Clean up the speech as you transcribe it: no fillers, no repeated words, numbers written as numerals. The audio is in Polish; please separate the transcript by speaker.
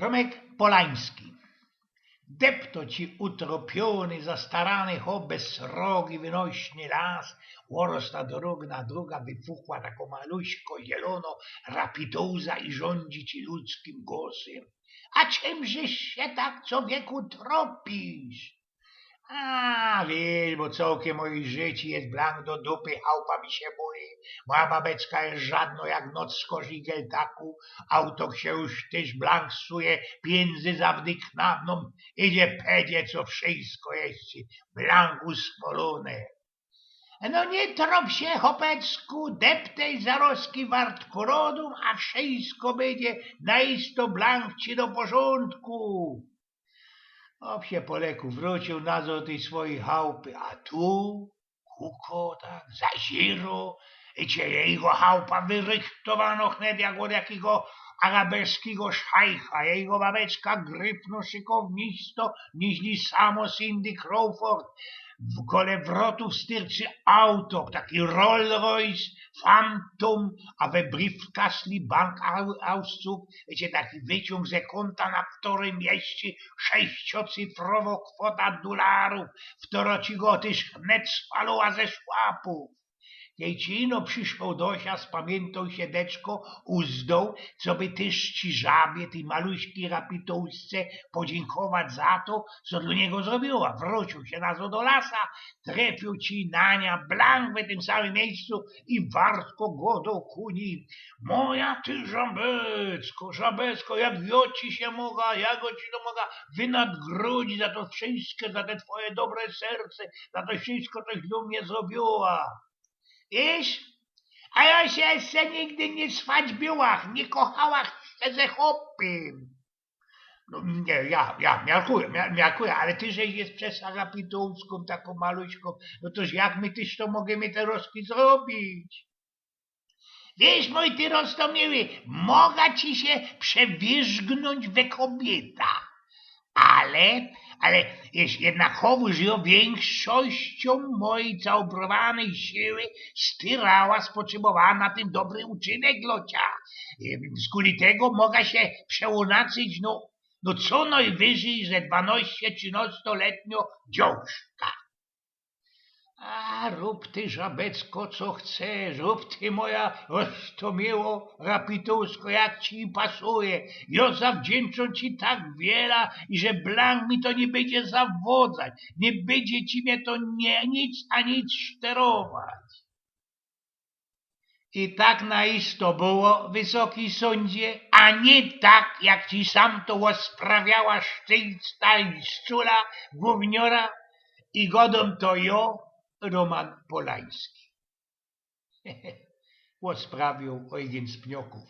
Speaker 1: Romek Polański. Depto ci utropiony, zastarany chłop bezrogi, wynośny las, urosła drogna druga, wypukła taką maluśko, zielono, rapidouza i rządzi ci ludzkim głosem. A czymżeś się tak człowieku tropisz? A, wiesz, bo całkiem moje życie jest blank do dupy, chałupa mi się boi. Moja babeczka jest żadno jak noc z korzigiel taku, auto się już też blank suje, pieniędzy zawdyk na mną, idzie pedzie, co wszystko jest blank uspolone. No nie trop się, chopecku, deptej zaroski wartku rodum, a wszystko będzie naisto blank ci do porządku. Ob się Poleku wrócił nazwał tej swojej chałupy, a tu kuko tak zaziro, i cię jego chałupa wyrychtowano chnet jak od jakiego arabelskiego szajcha. Jego babeczka grypno szykownisto, niźli samo Cindy Crawford. W kole wrotów styrczy auto, taki Rolls Royce, Phantom, a we briefkasli bankauszców, wiecie, taki wyciąg ze konta, na którym mieści 6-cyfrowo kwota dolarów, w którą ci go też wnet spalała ze szłapów. Jejcino przyszło Dosia, spamiętał się deczko, uzdął, co by też ci żabie, tej maluśki rapitouszce podziękować za to, co dla niego zrobiła. Wrócił się nazo do lasa, trefił ci Nania blank w tym samym miejscu i wartko go do kuni. Moja ty żabecko, jak ja ci się mogła, jak ci to mogła wynadgrodzić za to wszystko, za te twoje dobre serce, za to wszystko, coś dla mnie zrobiła. Wiesz, a ja się jeszcze nigdy nie swaćbiłach, nie kochałach się ze chłopem. No nie, ja miarkuję, ale ty, że jest przez Agapitowską taką maluśką, no toż jak my tyś to możemy te roski zrobić? Wiesz, mój ty roztomieły, mogę ci się przewierzgnąć we kobieta. Ale jednakowoż ją większością mojej zaobrowanej siły styrała, spoczywała na tym dobry uczynek locia. Z kuli tego mogę się przełonaczyć, no co najwyżej, że 12-13-letnio dziążka. A rób ty, żabecko, co chcesz, rób ty, moja roztomiło rapitowsko, jak ci pasuje. Ja zawdzięczę ci tak wiele, i że blank mi to nie będzie zawodzać, nie będzie ci mnie to nic a nic szterować. I tak naisto było, wysoki sądzie, a nie tak, jak ci sam to sprawiała szczyjca i szczula, gówniora, i godom to jo, Roman Polański. Sprawił Eugen z Pnioków.